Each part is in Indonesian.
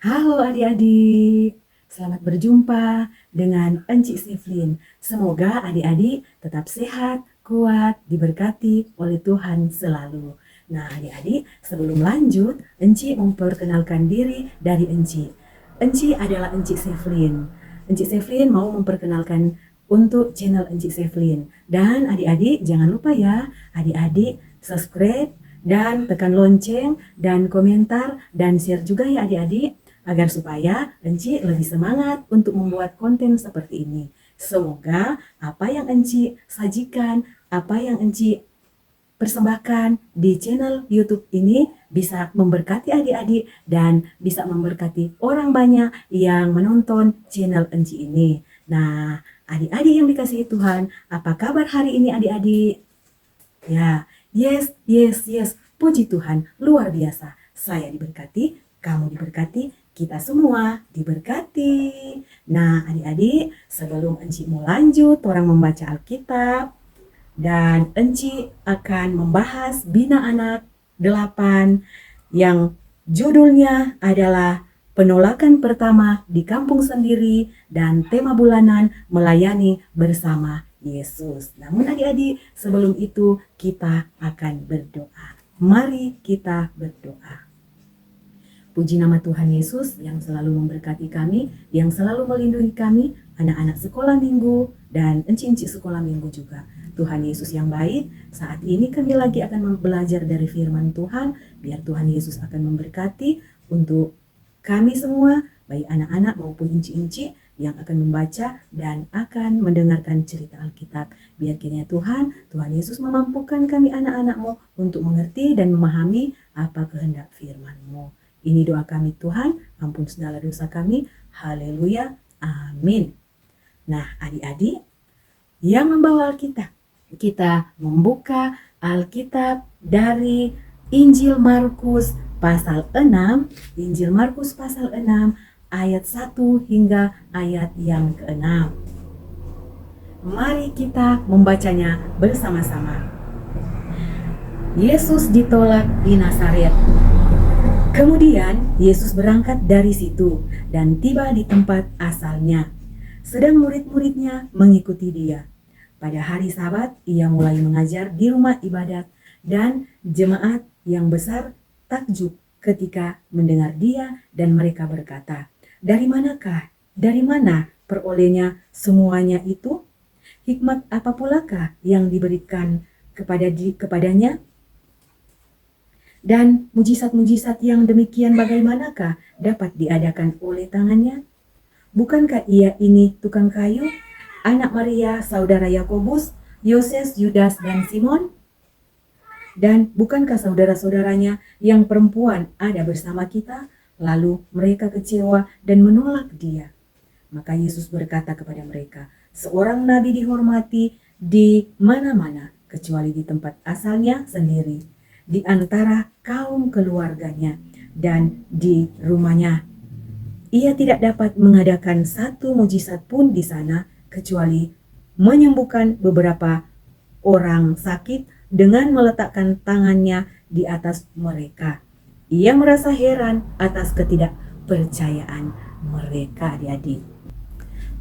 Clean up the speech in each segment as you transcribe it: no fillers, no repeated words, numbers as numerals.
Halo adik-adik, selamat berjumpa dengan Enci Siflin. Semoga adik-adik tetap sehat, kuat, diberkati oleh Tuhan selalu. Nah adik-adik, sebelum lanjut, Enci memperkenalkan diri dari Enci. Enci adalah Enci Siflin. Enci Siflin mau memperkenalkan untuk channel Enci Siflin. Dan adik-adik jangan lupa ya, adik-adik subscribe dan tekan lonceng dan komentar dan share juga ya adik-adik agar supaya Enci lebih semangat untuk membuat konten seperti ini. Semoga apa yang Enci sajikan, apa yang Enci persembahkan di channel YouTube ini bisa memberkati adik-adik dan bisa memberkati orang banyak yang menonton channel Enci ini. Nah, adik-adik yang dikasihi Tuhan, apa kabar hari ini adik-adik? Ya, yes, yes, yes. Puji Tuhan, luar biasa. Saya diberkati, kamu diberkati, kita semua diberkati. Nah, adik-adik, sebelum Enci mau lanjut, orang membaca Alkitab, dan Enci akan membahas Bina Anak 8 yang judulnya adalah Penolakan Pertama di Kampung Sendiri dan tema bulanan melayani bersama Yesus. Namun adik-adik, sebelum itu kita akan berdoa. Mari kita berdoa. Puji nama Tuhan Yesus yang selalu memberkati kami, yang selalu melindungi kami, anak-anak sekolah minggu, dan enci-enci sekolah minggu juga. Tuhan Yesus yang baik, saat ini kami lagi akan belajar dari firman Tuhan, biar Tuhan Yesus akan memberkati untuk kami semua, baik anak-anak maupun enci-enci yang akan membaca dan akan mendengarkan cerita Alkitab. Biar kiranya Tuhan Yesus memampukan kami anak-anak-Mu untuk mengerti dan memahami apa kehendak firman-Mu. Ini doa kami Tuhan, ampun segala dosa kami. Haleluya, amin. Nah adik-adik yang membawa Alkitab, kita membuka Alkitab dari Injil Markus pasal 6, Injil Markus pasal 6 ayat 1 hingga ayat yang ke-6. Mari kita membacanya bersama-sama. Yesus ditolak di Nazaret. Kemudian Yesus berangkat dari situ dan tiba di tempat asalnya. Sedang murid-muridnya mengikuti dia. Pada hari Sabat ia mulai mengajar di rumah ibadat dan jemaat yang besar takjub ketika mendengar dia dan mereka berkata, "Dari manakah? Dari mana perolehnya semuanya itu? Hikmat apa pulakah yang diberikan kepadanya? Dan mujizat-mujizat yang demikian bagaimanakah dapat diadakan oleh tangannya? Bukankah ia ini tukang kayu, anak Maria, saudara Yakobus, Yoses, Yudas, dan Simon? Dan bukankah saudara-saudaranya yang perempuan ada bersama kita?" Lalu mereka kecewa dan menolak dia. Maka Yesus berkata kepada mereka, "Seorang nabi dihormati di mana-mana, kecuali di tempat asalnya sendiri, di antara kaum keluarganya, dan di rumahnya. Ia tidak dapat mengadakan satu mujizat pun di sana, kecuali menyembuhkan beberapa orang sakit dengan meletakkan tangannya di atas mereka." Ia merasa heran atas ketidakpercayaan mereka, adik-adik.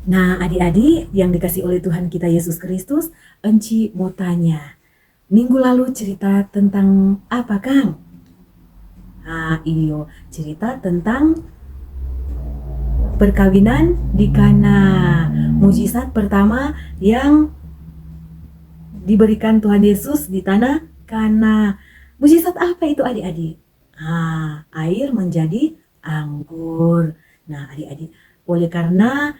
Nah, adik-adik yang dikasih oleh Tuhan kita Yesus Kristus, Enci mau tanya, minggu lalu cerita tentang apa, Kang? Iyo, cerita tentang perkawinan di Kana. Mujizat pertama yang diberikan Tuhan Yesus di tanah Kana. Mujizat apa itu adik-adik? Air menjadi anggur. Nah adik-adik, oleh karena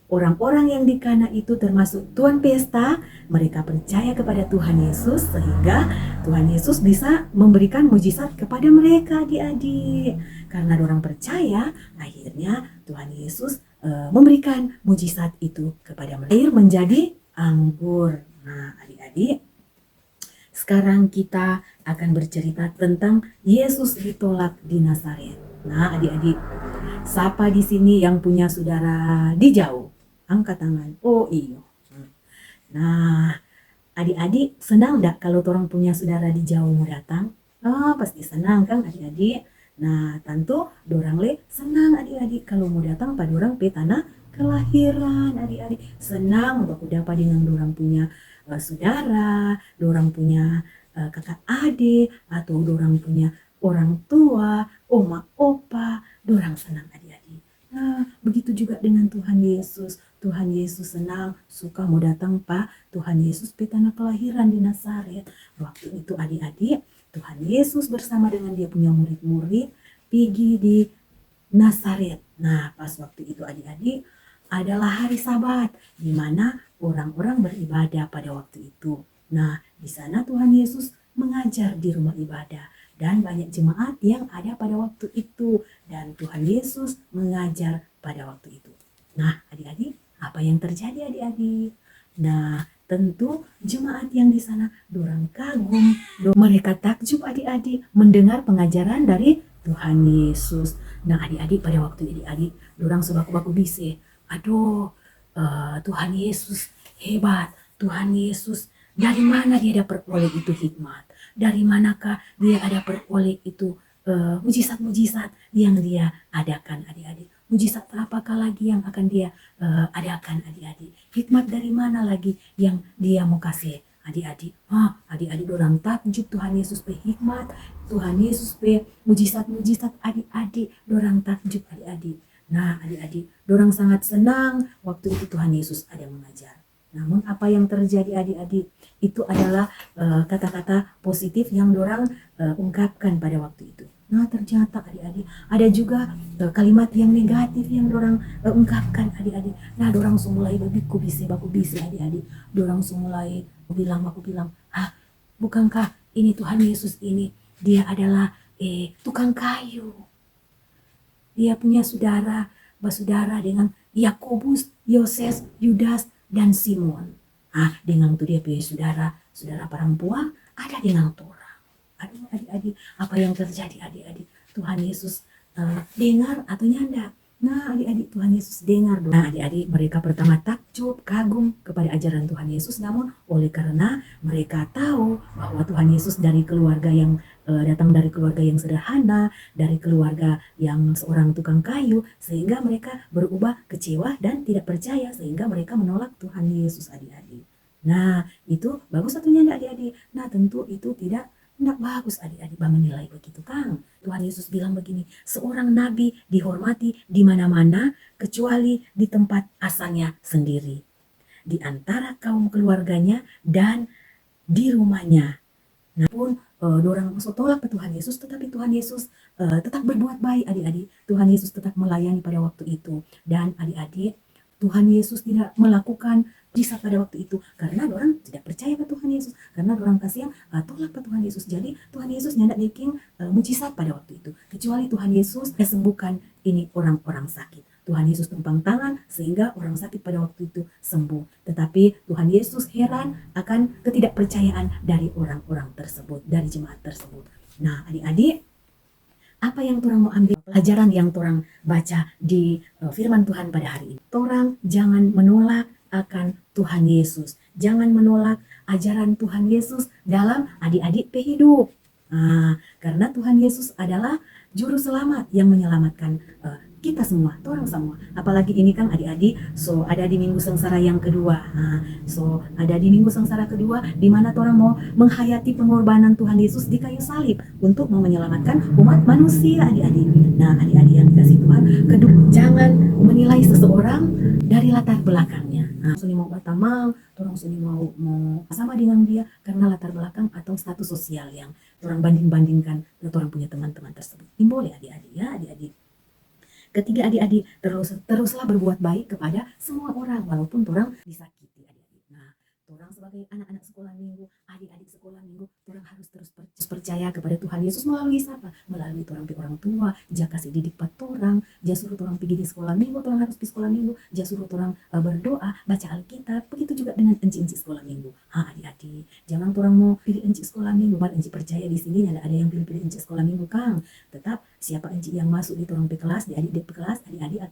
orang-orang yang di Kana itu termasuk tuan pesta, mereka percaya kepada Tuhan Yesus sehingga Tuhan Yesus bisa memberikan mujizat kepada mereka adik-adik. Karena orang percaya, akhirnya Tuhan Yesus memberikan mujizat itu kepada mereka. Air menjadi anggur. Nah adik-adik, sekarang kita akan bercerita tentang Yesus ditolak di Nazaret. Nah adik-adik, siapa di sini yang punya saudara di jauh? Angkat tangan. Oh iyo. Nah, adik-adik senang enggak kalau orang punya saudara di jauh mau datang? Oh, pasti senang kan adik-adik? Nah, tentu dorang le senang adik-adik kalau mau datang pada orang pe tanah kelahiran adik-adik. Senang baku dapat dengan dorang punya saudara, dorang punya kakak adik, atau dorang punya orang tua, oma, opa, dorang senang adik-adik. Nah, begitu juga dengan Tuhan Yesus. Tuhan Yesus senang, suka mau datang Pak Tuhan Yesus pe tanah kelahiran di Nazaret. Waktu itu adik-adik, Tuhan Yesus bersama dengan dia punya murid-murid pergi di Nazaret. Nah, pas waktu itu adik-adik adalah hari Sabat, di mana orang-orang beribadah pada waktu itu. Nah, di sana Tuhan Yesus mengajar di rumah ibadah dan banyak jemaat yang ada pada waktu itu dan Tuhan Yesus mengajar pada waktu itu. Nah, adik-adik, apa yang terjadi adik-adik? Nah, tentu jemaat yang di sana dorang kagum, mereka takjub adik-adik mendengar pengajaran dari Tuhan Yesus. Nah, adik-adik pada waktu adik-adik dorang sebaku-baku bise, aduh, Tuhan Yesus hebat, Tuhan Yesus dari mana dia dapat peroleh itu hikmat? Dari manakah dia ada peroleh itu mujizat-mujizat yang dia adakan adik-adik? Mujizat apakah lagi yang akan dia adakan adik-adik? Hikmat dari mana lagi yang dia mau kasih adik-adik? Adik-adik dorang takjub Tuhan Yesus pe hikmat, Tuhan Yesus pe mujizat-mujizat adik-adik, dorang takjub adik-adik. Nah adik-adik, dorang sangat senang waktu itu Tuhan Yesus ada mengajar. Namun apa yang terjadi adik-adik? Itu adalah kata-kata positif yang dorang ungkapkan pada waktu itu. Nah ternyata adik-adik ada juga kalimat yang negatif yang dorang ungkapkan adik-adik. Nah dorang mulai baku bisi adik-adik. Dorang mulai aku bilang, bukankah ini Tuhan Yesus ini dia adalah tukang kayu. Dia punya bersaudara dengan Yakobus, Yoses, Yudas, dan Simon. Dengan itu dia punya saudara perempuan ada dengan Torah. Aduh adik-adik, apa yang terjadi adik-adik? Tuhan Yesus dengar atau nyanda? Nah adik-adik, Tuhan Yesus dengar. Nah adik-adik, mereka pertama takjub, kagum kepada ajaran Tuhan Yesus. Namun oleh karena mereka tahu bahwa Tuhan Yesus dari keluarga yang datang dari keluarga yang sederhana, dari keluarga yang seorang tukang kayu, sehingga mereka berubah kecewa dan tidak percaya, sehingga mereka menolak Tuhan Yesus adik-adik. Nah itu bagus satunya adik-adik. Nah tentu itu tidak bagus adik-adik menilai begitu kan. Tuhan Yesus bilang begini, seorang nabi dihormati di mana-mana kecuali di tempat asalnya sendiri, di antara kaum keluarganya dan di rumahnya. Nah pun dorang tolak ke Tuhan Yesus, tetapi Tuhan Yesus tetap berbuat baik adik-adik. Tuhan Yesus tetap melayani pada waktu itu. Dan adik-adik, Tuhan Yesus tidak melakukan mujizat pada waktu itu karena orang tidak percaya ke Tuhan Yesus, karena orang kasihan tolak ke Tuhan Yesus. Jadi Tuhan Yesus nyandak bikin mujizat pada waktu itu, kecuali Tuhan Yesus sembuhkan ini orang-orang sakit. Tuhan Yesus tumpang tangan sehingga orang sakit pada waktu itu sembuh. Tetapi Tuhan Yesus heran akan ketidakpercayaan dari orang-orang tersebut, dari jemaat tersebut. Nah adik-adik, apa yang torang mau ambil pelajaran yang torang baca di firman Tuhan pada hari ini? Torang jangan menolak akan Tuhan Yesus. Jangan menolak ajaran Tuhan Yesus dalam adik-adik hidup. Karena Tuhan Yesus adalah juru selamat yang menyelamatkan kita semua, orang semua. Apalagi ini kan adik-adik, ada di minggu sengsara yang kedua. Ada di minggu sengsara kedua di mana orang mau menghayati pengorbanan Tuhan Yesus di kayu salib untuk mau menyelamatkan umat manusia adik-adik. Nah adik-adik yang dikasih Tuhan, kedua, jangan menilai seseorang dari latar belakangnya. Suni mau batamang, orang suni mau sama dengan dia karena latar belakang atau status sosial yang orang banding-bandingkan dengan orang punya teman-teman tersebut. Ini boleh adik-adik ya adik-adik. Ketiga adik-adik, teruslah berbuat baik kepada semua orang walaupun orang disakiti adik-adik. Nah, orang sebagai anak-anak sekolah minggu, adik-adik sekolah minggu, orang harus terus percaya kepada Tuhan Yesus melalui siapa? Melalui orang tua, jika kasih didik pat orang, jika suruh orang pergi di sekolah minggu, orang harus di sekolah minggu, jika suruh orang berdoa, baca Alkitab, begitu juga dengan enci-enci sekolah minggu. Adik-adik, jangan orang mau pilih enci sekolah minggu, enci percaya di sini ada yang pilih enci sekolah minggu, Kang. Tetap siapa enci yang masuk di torang pe kelas, di adik pe kelas, adik-adik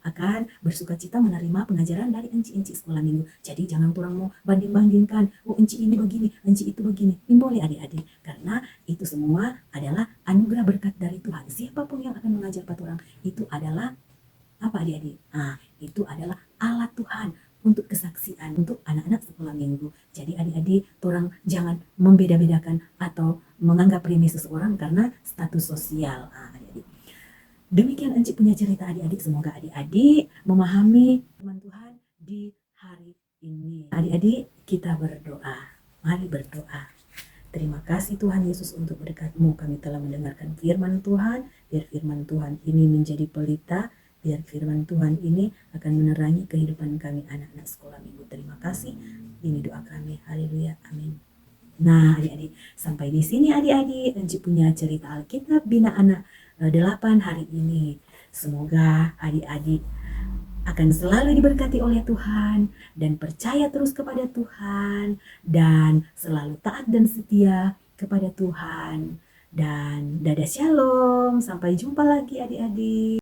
akan bersuka cita menerima pengajaran dari enci-enci sekolah minggu. Jadi jangan torang mau banding-bandingkan, oh enci ini begini, enci itu begini. Ini boleh adik-adik, karena itu semua adalah anugerah berkat dari Tuhan. Siapapun yang akan mengajar orang itu adalah apa adik-adik? Itu adalah alat Tuhan untuk kesaksian untuk anak-anak sekolah minggu. Jadi adik-adik, orang jangan membeda-bedakan atau menganggap remeh seseorang karena status sosial. Adik-adik. Demikian Enci punya cerita adik-adik. Semoga adik-adik memahami firman Tuhan di hari ini. Adik-adik, kita berdoa. Mari berdoa. Terima kasih Tuhan Yesus untuk berkat-Mu. Kami telah mendengarkan firman Tuhan. Biar firman Tuhan ini menjadi pelita. Biar firman Tuhan ini akan menerangi kehidupan kami anak-anak sekolah minggu. Terima kasih. Ini doa kami. Haleluya. Amin. Nah adik-adik, sampai di sini adik-adik Enci punya cerita Alkitab Bina Anak 8 hari ini. Semoga adik-adik akan selalu diberkati oleh Tuhan dan percaya terus kepada Tuhan dan selalu taat dan setia kepada Tuhan. Dan dadah shalom, sampai jumpa lagi adik-adik.